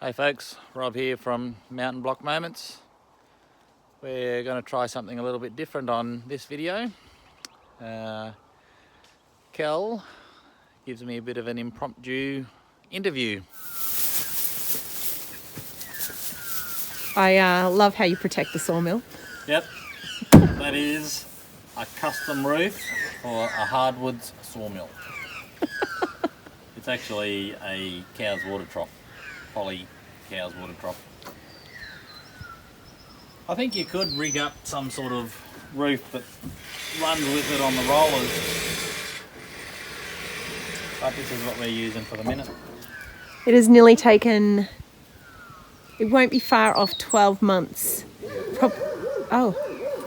Hey folks, Rob here from Mountain Block Moments. We're going to try something a little bit different on this video. Kell gives me a bit of an impromptu interview. I love how you protect the sawmill. Yep, that is a custom roof for a hardwoods sawmill. It's actually a cow's water trough. Poly cow's water trough. I think you could rig up some sort of roof that runs with it on the rollers, but this is what we're using for the minute. It has nearly taken, it won't be far off 12 months. Oh,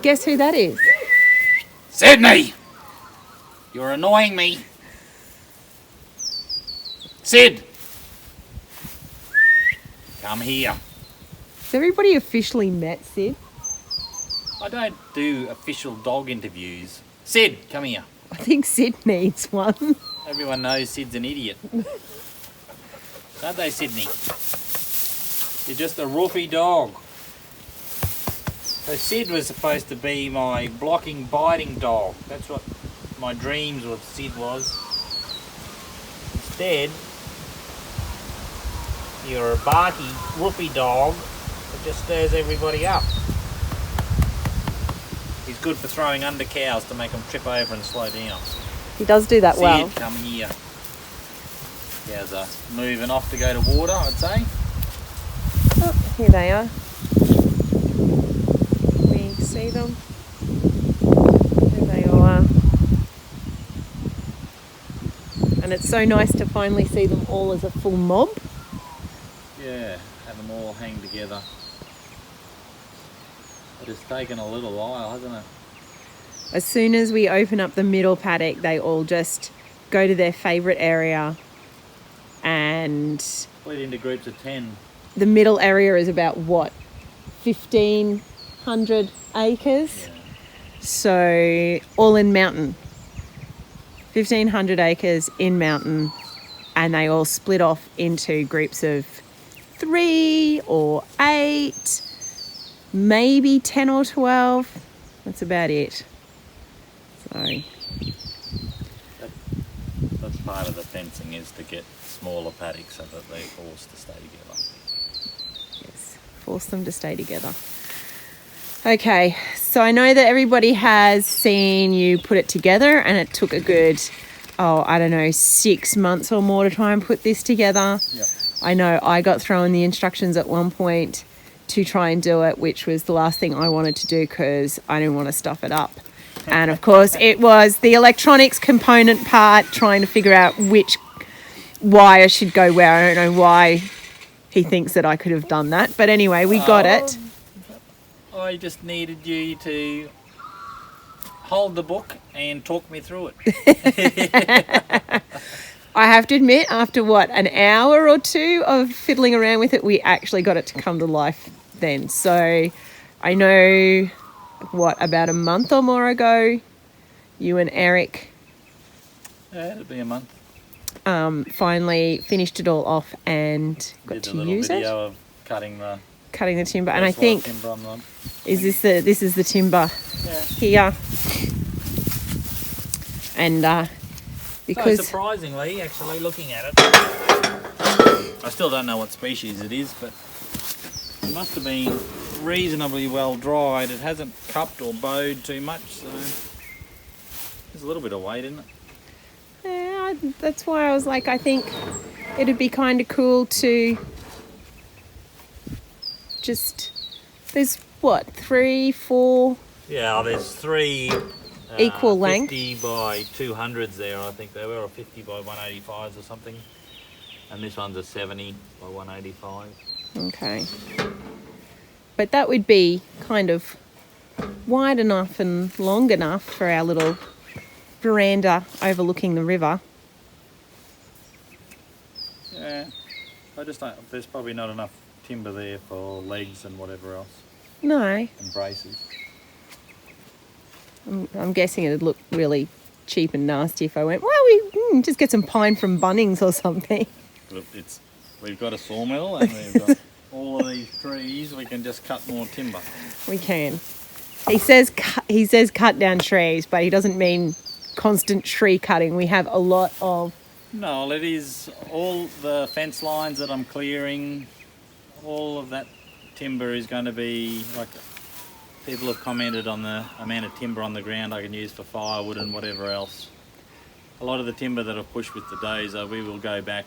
guess who that is? Sydney! You're annoying me. Sid! Come here. Has everybody officially met Sid? I don't do official dog interviews. Sid, come here. I think Sid needs one. Everyone knows Sid's an idiot. Don't they, Sydney? You're just a roofy dog. So Sid was supposed to be my blocking, biting dog. That's what my dreams with Sid was. Instead, you're a barky, roofy dog that just stirs everybody up. He's good for throwing under cows to make them trip over and slow down. He does do that Sid, well. come here. Cows are moving off to go to water, I'd say. Oh, here they are. We see them. There they all are. And it's so nice to finally see them all as a full mob. Yeah, have them all hang together. But it's taken a little while, hasn't it? As soon as we open up the middle paddock, they all just go to their favourite area, and Split into groups of 10. the middle area is about what, 1,500 acres? Yeah. So all in mountain. 1,500 acres in mountain, and they all split off into groups of 3 or 8, maybe 10 or 12. That's about it. So That's part of the fencing, is to get smaller paddocks so that they're forced to stay together. yes, force them to stay together. Okay, so I know that everybody has seen you put it together, and it took a good, 6 months or more to try and put this together. Yep. I know I got thrown the instructions at one point to try and do it, which was the last thing I wanted to do because I didn't want to stuff it up. And of course, it was the electronics component part, trying to figure out which wire should go where. I don't know why he thinks that I could have done that. But anyway, we got it. I just needed you to hold the book and talk me through it. I have to admit, after an hour or two of fiddling around with it, we actually got it to come to life then. So I know, about a month or more ago, you and Eric Yeah, it'll be a month. finally finished it all off and got Did to a little use video it. of cutting the Timber. And I think, timber on the... this is the timber here. And because So surprisingly, actually, looking at it, I still don't know what species it is, but it must have been reasonably well dried. It hasn't cupped or bowed too much, so there's a little bit of weight in it. yeah, that's why I was like, I think it'd be kind of cool to just, there's 3, 4 Yeah, there's 3 equal length. 50 by 200s there, I think they were, or 50 by 185s or something. And this one's a 70 by 185. Okay. But that would be kind of wide enough and long enough for our little veranda overlooking the river. Yeah, I just don't, there's probably not enough timber there for legs and whatever else, No, and braces. I'm guessing it'd look really cheap and nasty if I went, well, we just get some pine from Bunnings or something. Look, it's we've got a sawmill and we've got all of these trees. We can just cut more timber. We can. He says cut down trees, but he doesn't mean constant tree cutting. We have a lot of... No, it is all the fence lines that I'm clearing. All of that timber is going to be, like, people have commented on the amount of timber on the ground I can use for firewood and whatever else. A lot of the timber that I've pushed with the dozer, we will go back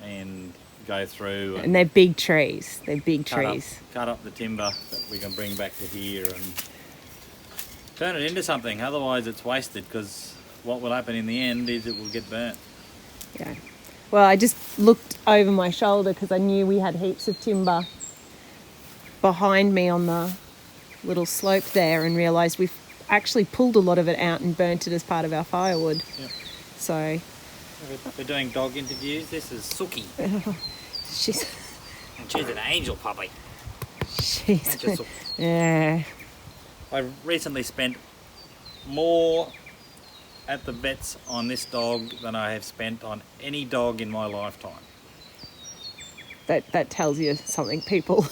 and go through. And they're big trees. They're big trees. Cut up the timber that we can bring back to here and turn it into something. Otherwise it's wasted, because what will happen in the end is it will get burnt. Yeah. Well, I just looked over my shoulder because I knew we had heaps of timber behind me on the little slope there, and realised we've actually pulled a lot of it out and burnt it as part of our firewood. Yep. So we're doing dog interviews. This is Suki. she's an angel puppy. She's yeah. I recently spent more at the vets on this dog than I have spent on any dog in my lifetime. That tells you something, people.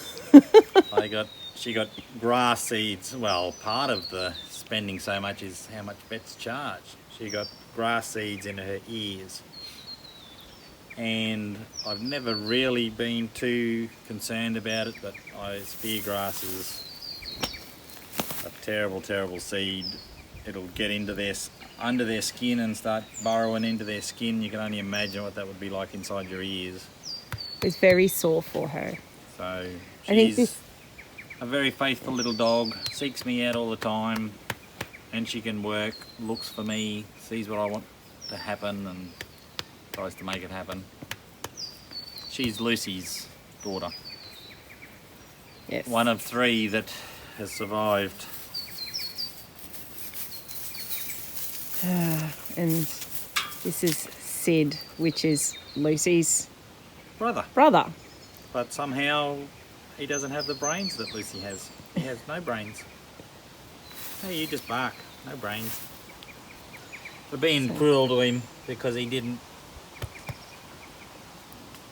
She got grass seeds. Well, part of the spending so much is how much vets charge. She got grass seeds in her ears. And I've never really been too concerned about it, but spear grass is a terrible, terrible seed. It'll get under their skin and start burrowing into their skin. You can only imagine what that would be like inside your ears. It's very sore for her. So I think she's a very faithful little dog, seeks me out all the time, and she can work, looks for me, sees what I want to happen and tries to make it happen. She's Lucy's daughter. Yes. One of 3 that has survived. And this is Sid, which is Lucy's Brother. But somehow he doesn't have the brains that Lucy has. He has no brains. Hey, you just bark. No brains. We're being cruel to him because he didn't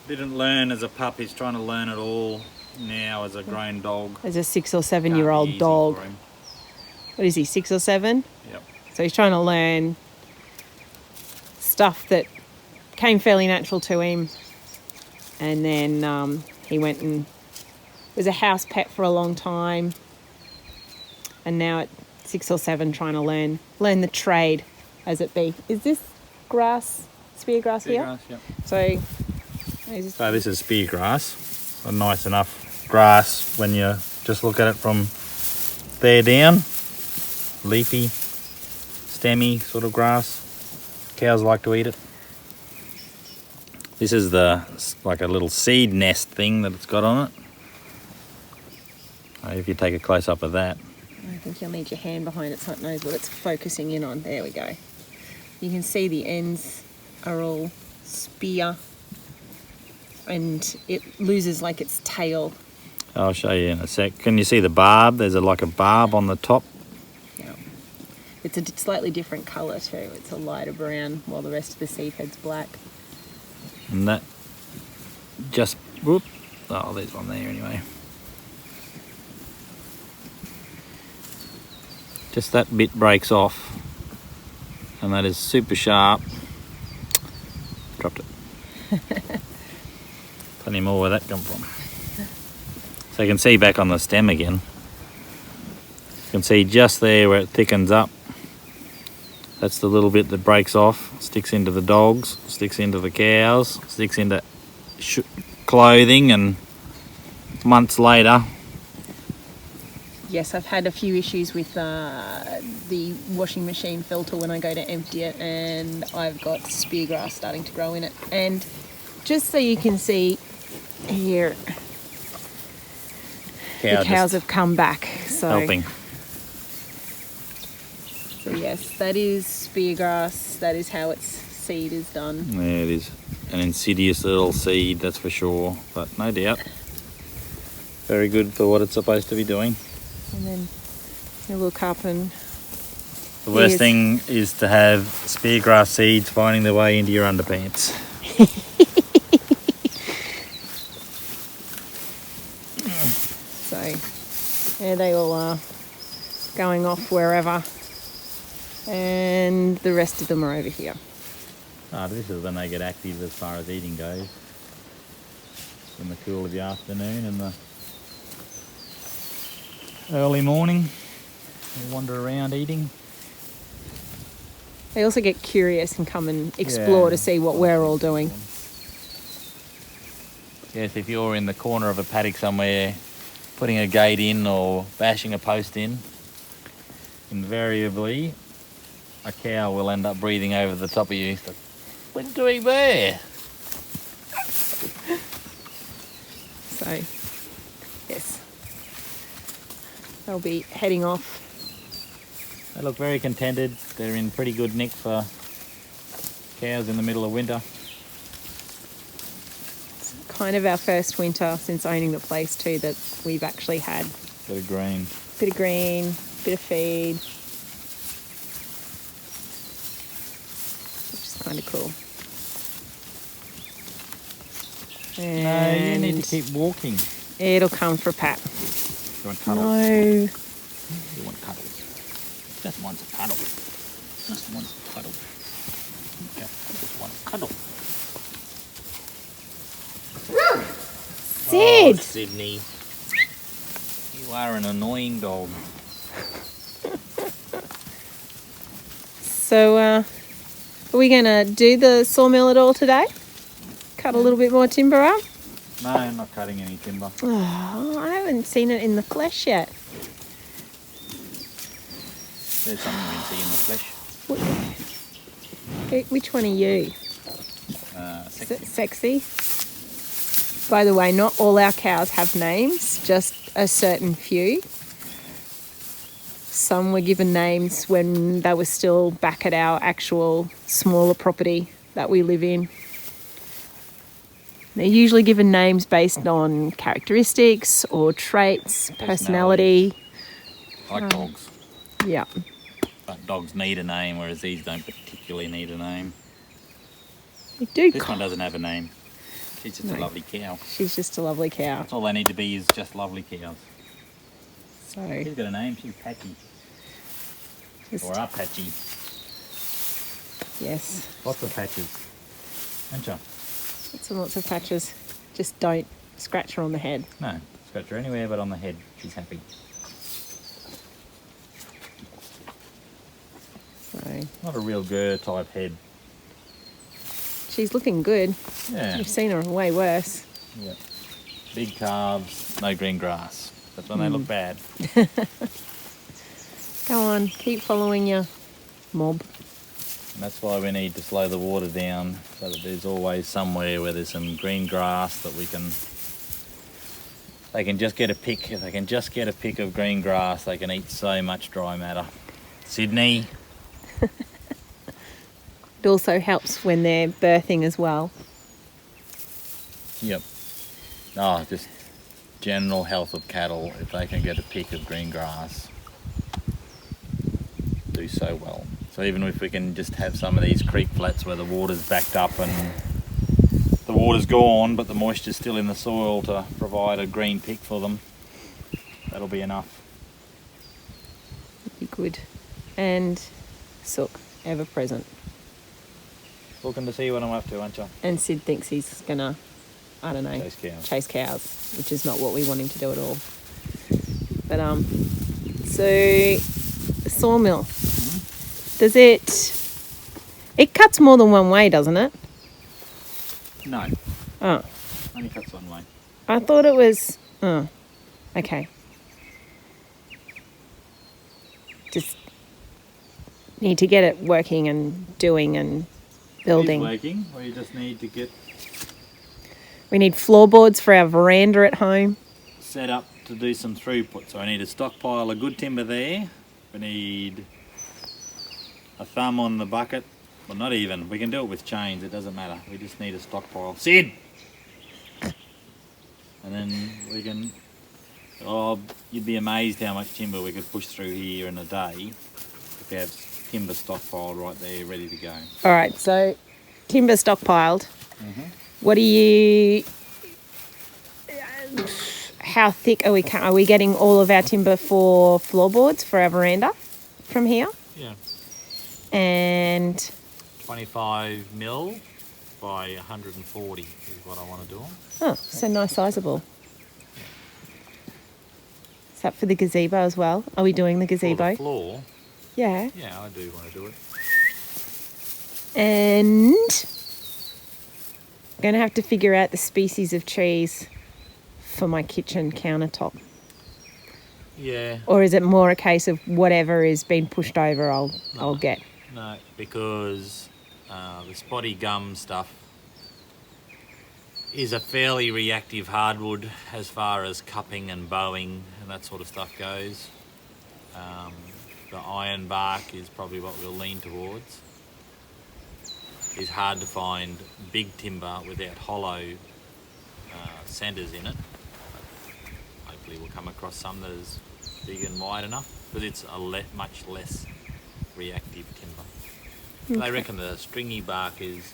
learn as a pup. He's trying to learn it all now as a grown dog. As a 6 or 7 year old dog. What is he, 6 or 7? Yep. So he's trying to learn stuff that came fairly natural to him. And then he went and was a house pet for a long time. And now at 6 or 7 trying to learn the trade as it be. Is this grass, spear grass here? Grass, yep. So this is spear grass. A nice enough grass when you just look at it from there down. Leafy, stemmy sort of grass. Cows like to eat it. This is like a little seed nest thing that it's got on it. If you take a close up of that. I think you'll need your hand behind it so it knows what it's focusing in on. There we go. You can see the ends are all spear and it loses like its tail. I'll show you in a sec. Can you see the barb? There's like a barb on the top. Yeah. It's a slightly different colour too. It's a lighter brown while the rest of the seed head's black. And that just, whoop, oh, there's one there anyway. Just that bit breaks off, and that is super sharp. Dropped it. Plenty more where that come from. So you can see back on the stem again. You can see just there where it thickens up. That's the little bit that breaks off, sticks into the dogs, sticks into the cows, sticks into clothing, and months Yes, I've had a few issues with the washing machine filter when I go to empty it, and I've got spear grass starting to grow in it. And just so you can see here, the cows have come back. So helping. So yes, that is spear grass. That is how its seed is done. Yeah, it is an insidious little seed, that's for sure, but no doubt very good for what it's supposed to be doing. And then you look up and the worst thing is to have spear grass seeds finding their way into your underpants. So there they all are, going off wherever. And the rest of them are over here. Ah, this is when they get active as far as eating goes. In the cool of the afternoon and the early morning, they wander around eating. They also get curious and come and explore to see what we're all doing. Yes, if you're in the corner of a paddock somewhere, putting a gate in or bashing a post in, invariably a cow will end up breathing over the top of you. So, what are you doing there? So, yes, they'll be heading off. They look very contented. They're in pretty good nick for cows in the middle of winter. It's kind of our first winter since owning the place too that we've actually had. Bit of green. Bit of green, bit of feed. Which is kind of cool. And No, you need to keep walking. It'll come for a pat. You want cuddles? No. You want cuddles? Just wants a cuddle. Just wants a cuddle. Okay, just want a cuddle. Sid! Oh, Sydney. You are an annoying dog. So, are we going to do the sawmill at all today? Cut a little bit more timber up? No, I'm not cutting any timber. Oh, I haven't seen it in the flesh yet. There's something you can see in the flesh. Which one are you? Sexy. Sexy. By the way, not all our cows have names, just a certain few. Some were given names when they were still back at our actual smaller property that we live in. They're usually given names based on characteristics or traits, personality. Like dogs. Yeah. But dogs need a name, whereas these don't particularly need a name. They do. This one doesn't have a name. She's just a lovely cow. She's just a lovely cow. That's all they need to be, is just lovely cows. So She's got a name. She's Patchy. Or Patchy. Yes. Lots of patches. Aren't you? Lots and lots of patches. Just don't scratch her on the head. No, scratch her anywhere but on the head. She's happy. So Not a real Gur type head. she's looking good. Yeah. You've seen her way worse. Yeah. Big calves, no green grass. That's when they look bad. Go on, keep following your mob. And that's why we need to slow the water down, so that there's always somewhere where there's some green grass that they can just get a pick. If they can just get a pick of green grass, they can eat so much dry matter. Sydney. It also helps when they're birthing as well. Yep. Oh, just general health of cattle. If they can get a pick of green grass, do so well. So even if we can just have some of these creek flats where the water's backed up and the water's gone, but the moisture's still in the soil to provide a green pick for them, that'll be enough. Be good. And Sook, ever present. Looking to see what I'm up to, aren't you? And Sid thinks he's gonna, I don't know, chase cows, which is not what we want him to do at all. But so the sawmill. Does it cuts more than one way, doesn't it? No, Oh, only cuts one way. I thought it was, oh, okay. Just need to get it working and doing and building. It's working. We just need to get We need floorboards for our veranda at home. set up to do some throughput. So I need a stockpile of good timber there. We need a thumb on the bucket. Well, not even. We can do it with chains. It doesn't matter. We just need a stockpile. Sid! And then we can... Oh, you'd be amazed how much timber we could push through here in a day if we have timber stockpiled right there, ready to go. All right, so timber stockpiled. Mm-hmm. What do you... how thick are we? Are we getting all of our timber for floorboards for our veranda from here? Yeah. And 25 mil by 140 is what I want to do them. oh, so nice sizable. Is that for the gazebo as well? Are we doing the For gazebo? the floor, Yeah. yeah, I do want to do it. And I'm going to have to figure out the species of trees for my kitchen countertop. Yeah. Or is it more a case of whatever is being pushed over I'll get? No, because the spotty gum stuff is a fairly reactive hardwood as far as cupping and bowing and that sort of stuff goes. The iron bark is probably what we'll lean towards. It's hard to find big timber without hollow centres in it. But hopefully we'll come across some that is big and wide enough, because it's a much less reactive timber. They reckon the stringy bark is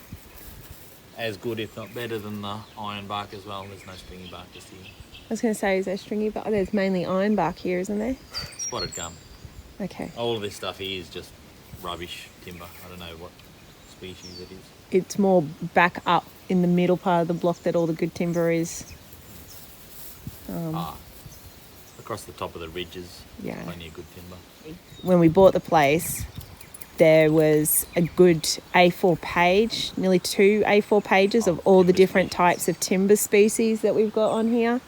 as good, if not better, than the iron bark as well. There's no stringy bark just here. I was going to say, is there stringy bark? There's mainly iron bark here, isn't there? Spotted gum. Okay. All of this stuff here is just rubbish timber. I don't know what species it is. It's more back up in the middle part of the block that all the good timber is. Across the top of the ridges, Yeah. plenty of good timber. When we bought the place, there was a good A4 page, nearly 2 A4 pages of all the different types of timber species that we've got on here,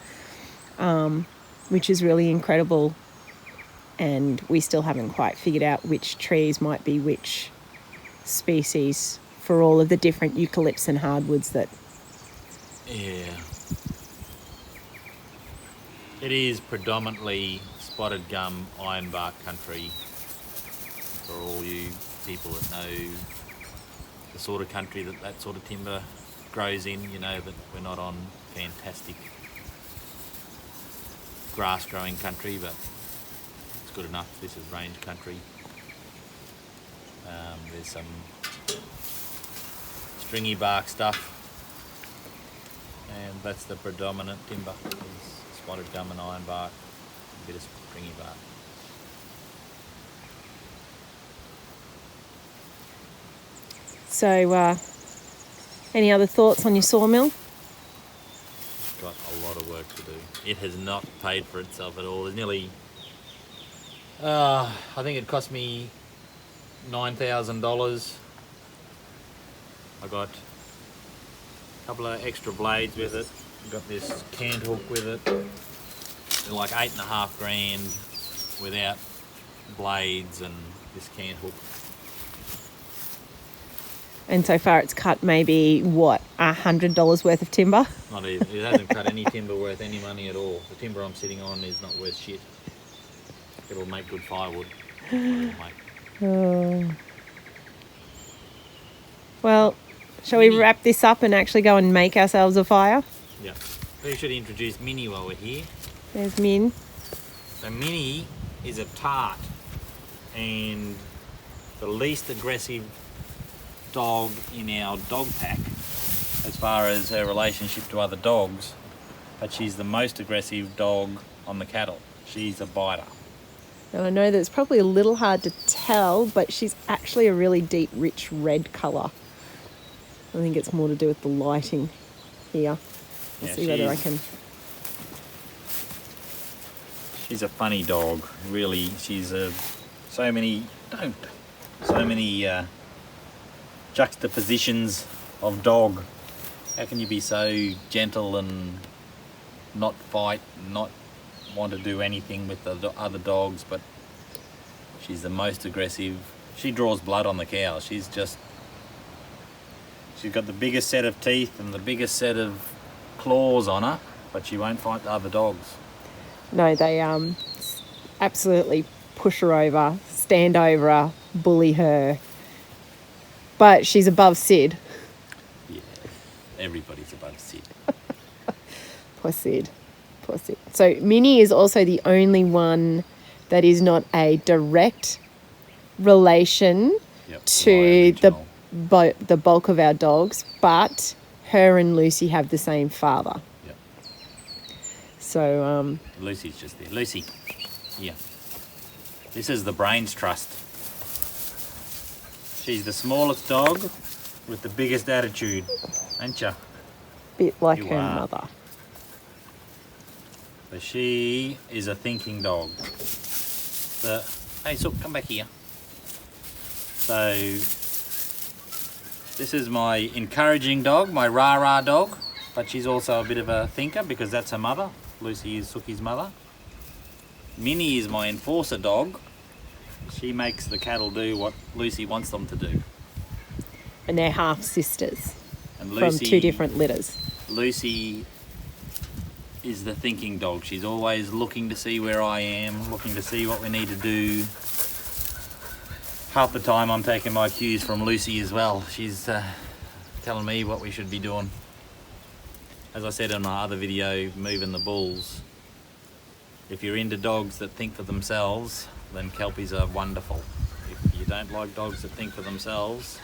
which is really incredible. And we still haven't quite figured out which trees might be which species for all of the different eucalypts and hardwoods that... Yeah. It is predominantly spotted gum, ironbark country for all you people that know the sort of country that sort of timber grows in. You know that we're not on fantastic grass growing country, but it's good enough. This is range country. There's some stringy bark stuff, and that's the predominant timber, is spotted gum and ironbark, a bit of stringy bark. So, any other thoughts on your sawmill? Got a lot of work to do. It has not paid for itself at all. There's nearly, I think it cost me $9,000. I got a couple of extra blades with it. Got this canned hook with it. They're like $8,500 without blades and this canned hook. And so far it's cut maybe, what, $100 worth of timber? Not even. It hasn't cut any timber worth any money at all. The timber I'm sitting on is not worth shit. It'll make good firewood. Well, shall we wrap this up and actually go and make ourselves a fire? Yeah. We should introduce Minnie while we're here. There's Min. So Minnie is a tart and the least aggressive dog in our dog pack as far as her relationship to other dogs, but she's the most aggressive dog on the cattle. She's a biter. And I know that it's probably a little hard to tell, but she's actually a really deep, rich red colour. I think it's more to do with the lighting here. Let's see whether I can... She's a funny dog, really. She's so many juxtapositions of dog. How can you be so gentle and not fight, not want to do anything with the other dogs, but she's the most aggressive. She draws blood on the cow. She's got the biggest set of teeth and the biggest set of claws on her, but she won't fight the other dogs. No, they absolutely push her over, stand over her, bully her. But she's above Sid. Yeah, everybody's above Sid. Poor Sid. Poor Sid. So Minnie is also the only one that is not a direct relation to the bulk of our dogs, but her and Lucy have the same father. Yep. So, Lucy's just there. Lucy, here. This is the Brains Trust. She's the smallest dog with the biggest attitude, ain't ya? bit like You her are. mother. So she is a thinking dog. Hey, Sook, come back here. So this is my encouraging dog, my rah-rah dog, but she's also a bit of a thinker because that's her mother. Lucy is Sookie's mother. Minnie is my enforcer dog. She makes the cattle do what Lucy wants them to do. And they're half sisters And from Lucy, 2 different litters. Lucy is the thinking dog. She's always looking to see where I am, looking to see what we need to do. Half the time I'm taking my cues from Lucy as well. She's telling me what we should be doing. As I said in my other video, moving the bulls, if you're into dogs that think for themselves, then kelpies are wonderful. If you don't like dogs that think for themselves,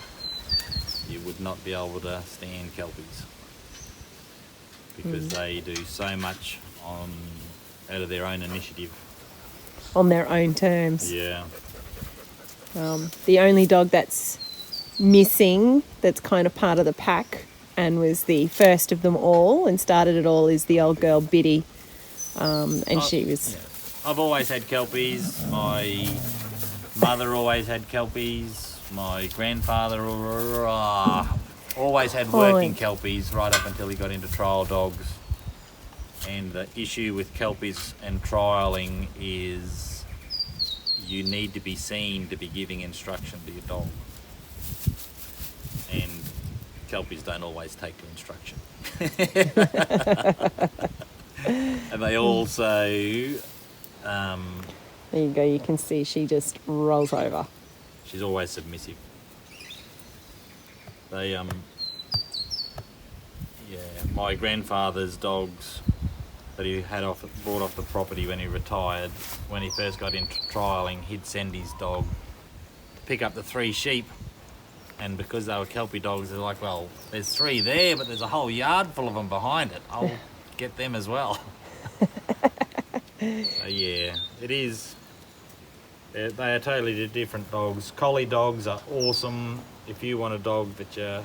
you would not be able to stand kelpies. Because they do so much out of their own initiative. On their own terms. Yeah. The only dog that's missing, that's kind of part of the pack, and was the first of them all and started it all, is the old girl Biddy. She was... Yeah. I've always had kelpies. My mother always had kelpies. My grandfather always had working kelpies right up until he got into trial dogs. And the issue with kelpies and trialing is you need to be seen to be giving instruction to your dog. And kelpies don't always take the instruction. And they also... There you go, you can see she just rolls over. she's always submissive. They, yeah, my grandfather's dogs that he had brought off the property when he retired, when he first got into trialling, he'd send his dog to pick up the 3 sheep, and because they were kelpie dogs, they're like, well, there's 3 there, but there's a whole yard full of them behind it. I'll get them as well. So yeah, it is. They are totally different dogs. Collie dogs are awesome. If you want a dog that you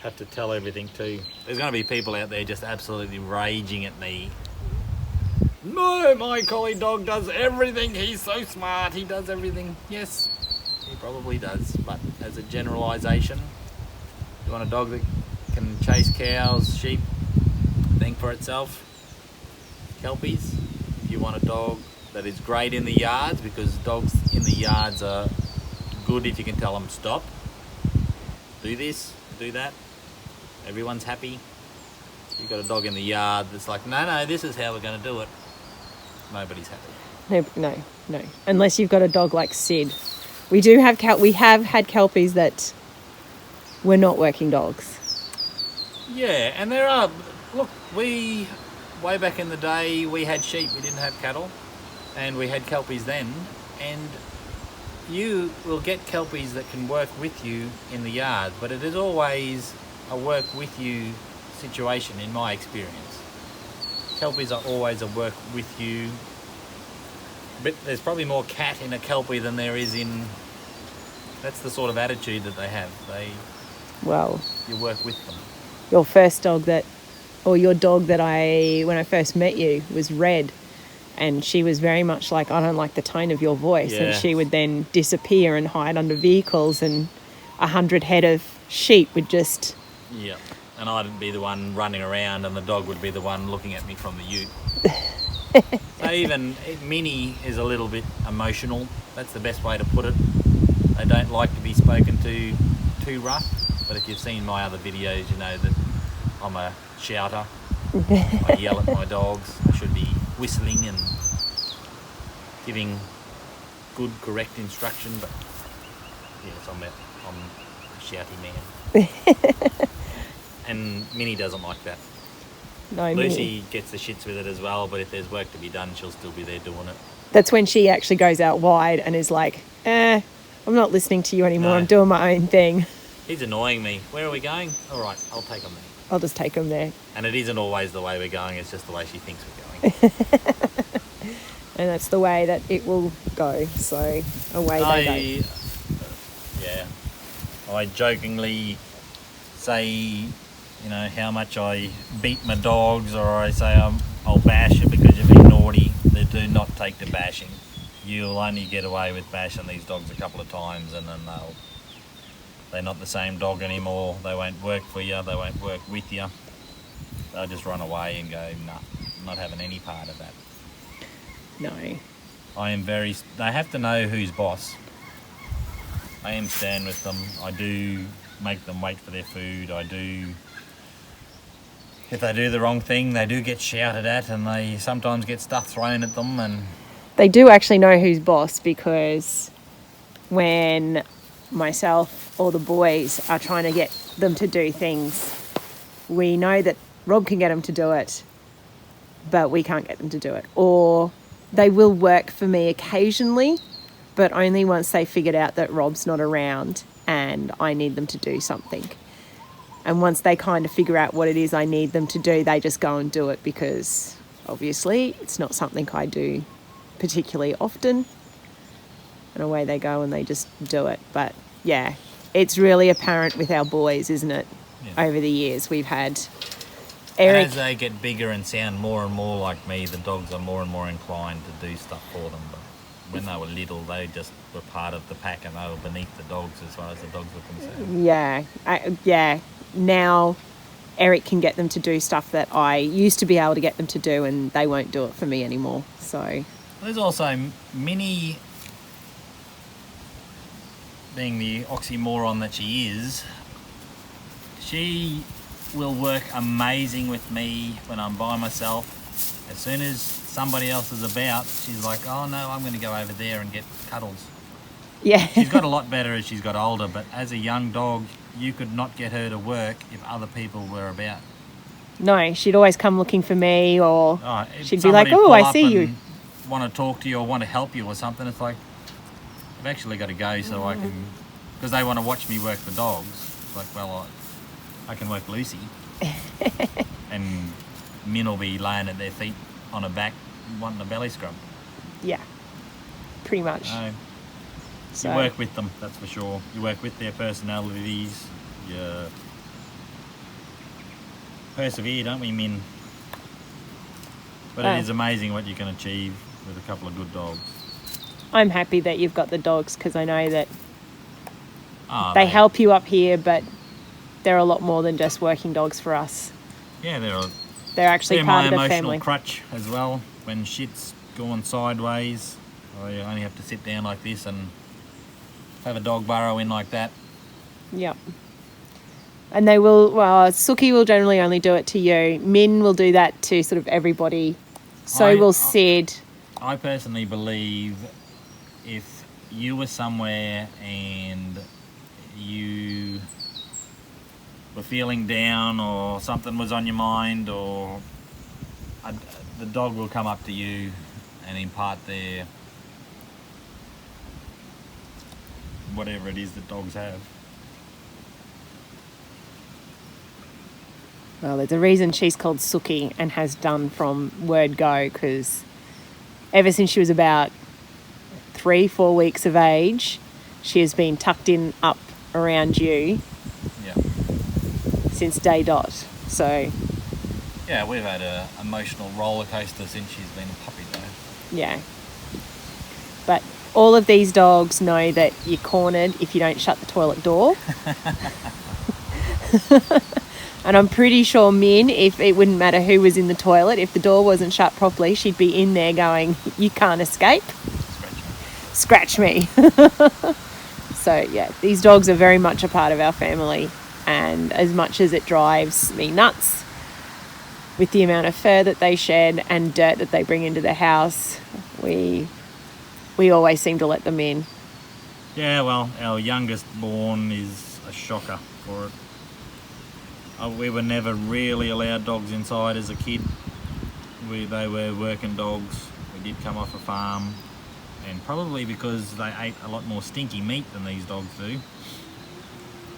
have to tell everything to, there's going to be people out there just absolutely raging at me. No, my collie dog does everything. He's so smart. He does everything. Yes, he probably does. But as a generalisation, you want a dog that can chase cows, sheep, think for itself, kelpies. If you want a dog that is great in the yards, because dogs in the yards are good if you can tell them stop, do this, do that, everyone's happy. You've got a dog in the yard that's like, no, this is how we're going to do it. Nobody's happy. No. Unless you've got a dog like Sid. We have had kelpies that were not working dogs. Yeah, and there are, look, way back in the day, we had sheep, we didn't have cattle, and we had kelpies then, and you will get kelpies that can work with you in the yard, but it is always a work with you situation in my experience. Kelpies are always a work with you, but there's probably more cat in a kelpie than there is in, that's the sort of attitude that they have. You work with them. Your first dog your dog that when I first met you was Red, and she was very much like, I don't like the tone of your voice. Yeah. And she would then disappear and hide under vehicles, and 100 head of sheep would just... Yeah, and I'd be the one running around and the dog would be the one looking at me from the ute. So even Minnie is a little bit emotional. That's the best way to put it. They don't like to be spoken to too rough, but if you've seen my other videos, you know that I'm a shouter. I yell at my dogs. I should be whistling and giving good, correct instruction, but yes, I'm a shouty man. And Minnie doesn't like that. No, Lucy gets the shits with it as well, but if there's work to be done, she'll still be there doing it. That's when she actually goes out wide and is like, I'm not listening to you anymore. No. I'm doing my own thing. He's annoying me. Where are we going? All right, I'll take him there. I'll just take them there. And it isn't always the way we're going, it's just the way she thinks we're going. And that's the way that it will go. So away they go. Yeah. I jokingly say, you know, how much I beat my dogs, or I say I'll bash you because you've been naughty. They do not take to bashing. You'll only get away with bashing these dogs a couple of times, and then they're not the same dog anymore. They won't work for you. They won't work with you. They'll just run away and go, nah, I'm not having any part of that. No. They have to know who's boss. I am stern with them. I do make them wait for their food. If they do the wrong thing, they do get shouted at, and they sometimes get stuff thrown at them. And they do actually know who's boss, because when myself or the boys are trying to get them to do things, we know that Rob can get them to do it, but we can't get them to do it. Or they will work for me occasionally, but only once they figured out that Rob's not around and I need them to do something. And once they kind of figure out what it is I need them to do, they just go and do it, because obviously it's not something I do particularly often. And away they go and they just do it. But yeah, it's really apparent with our boys, isn't it? Yeah. Over the years we've had Eric. As they get bigger and sound more and more like me, the dogs are more and more inclined to do stuff for them. But when they were little, they just were part of the pack, and they were beneath the dogs as far as the dogs were concerned. Yeah. Now Eric can get them to do stuff that I used to be able to get them to do, and they won't do it for me anymore. So there's also Minnie, being the oxymoron that she is, she will work amazing with me when I'm by myself. As soon as somebody else is about, she's like, oh no, I'm going to go over there and get cuddles. Yeah. She's got a lot better as she's got older, but as a young dog, you could not get her to work if other people were about. No, she'd always come looking for me, or she'd be like, oh, I see you. Want to talk to you or want to help you or something. It's like, I've actually got to go so I can, because they want to watch me work the dogs. It's like, well, I can work Lucy. And Min will be laying at their feet on her back wanting a belly scrub. Yeah, pretty much. So you work with them, that's for sure. You work with their personalities. You persevere, don't we, Min? But it is amazing what you can achieve with a couple of good dogs. I'm happy that you've got the dogs, because I know that they help you up here, but they're a lot more than just working dogs for us. Yeah, they're actually part of the family. They're my emotional crutch as well. When shit's going sideways, I only have to sit down like this and have a dog burrow in like that. Yep. And they will, Suki will generally only do it to you. Min will do that to sort of everybody. So will Sid. I personally believe if you were somewhere and you were feeling down, or something was on your mind, or the dog will come up to you and impart their whatever it is that dogs have. Well, there's a reason she's called Suki and has done from word go, because ever since she was about 3-4 weeks of age, she has been tucked in up around you. Yeah. Since day dot. So yeah, we've had an emotional roller coaster since she's been a puppy though. Yeah. But all of these dogs know that you're cornered if you don't shut the toilet door. And I'm pretty sure Min, if it wouldn't matter who was in the toilet, if the door wasn't shut properly, she'd be in there going, you can't escape. Scratch me. So yeah, these dogs are very much a part of our family, and as much as it drives me nuts with the amount of fur that they shed and dirt that they bring into the house, we always seem to let them in. Yeah, well, our youngest born is a shocker for it. We were never really allowed dogs inside as a kid. They were working dogs. We did come off a farm, and probably because they ate a lot more stinky meat than these dogs do,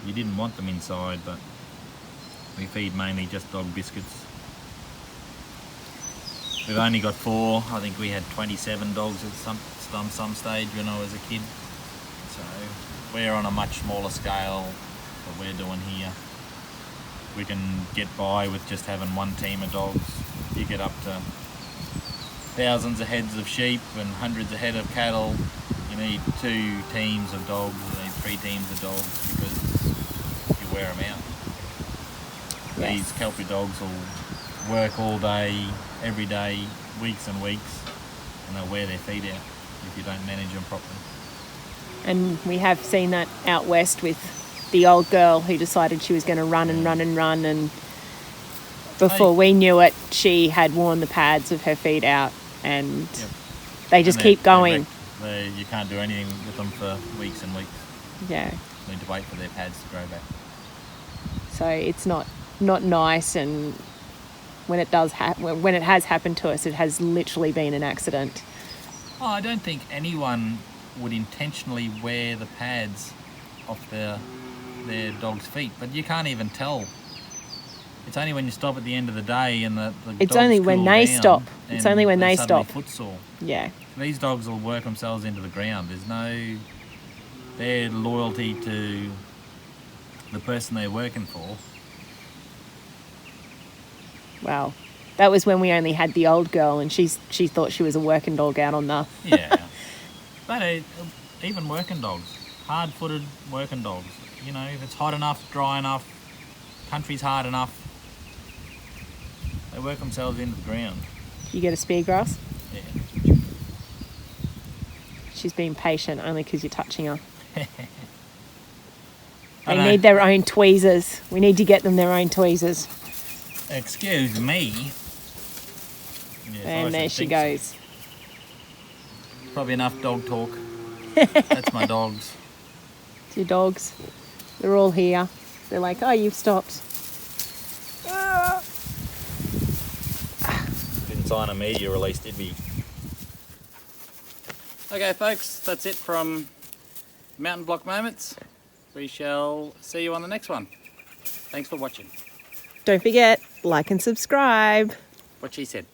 you didn't want them inside. But We feed mainly just dog biscuits. We've only got 4. I think we had 27 dogs at some stage when I was a kid. So we're on a much smaller scale than we're doing here. We can get by with just having one team of dogs. You get up to thousands of heads of sheep and hundreds of head of cattle. You need 2 teams of dogs, you need 3 teams of dogs because you wear them out. Yes. These kelpie dogs will work all day, every day, weeks and weeks, and they'll wear their feet out if you don't manage them properly. And we have seen that out west with the old girl who decided she was going to run and run and run, and before we knew it, she had worn the pads of her feet out, and they just keep going. You can't do anything with them for weeks and weeks. Yeah. You need to wait for their pads to grow back. So it's not nice, and when it does when it has happened to us, it has literally been an accident. Oh, I don't think anyone would intentionally wear the pads off their dog's feet, but you can't even tell. It's only when you stop at the end of the day and the it's dogs only when cool they down stop. It's and only when they they're suddenly stop. footsore. Yeah. These dogs will work themselves into the ground. Their loyalty to the person they're working for. Well, that was when we only had the old girl, and she thought she was a working dog out on the... Yeah. But even working dogs, hard-footed working dogs, you know, if it's hot enough, dry enough, country's hard enough, they work themselves into the ground. You get a spear grass? Yeah. She's being patient only because you're touching her. I They know. need their own tweezers. We need to get them their own tweezers. Excuse me. Yes, I And there should she think goes. so. Probably enough dog talk. That's my dogs. It's your dogs. They're all here. They're like, oh, you've stopped. Didn't sign a media release, did we? Okay, folks, that's it from Mountain Block Moments. We shall see you on the next one. Thanks for watching. Don't forget, like and subscribe. What she said.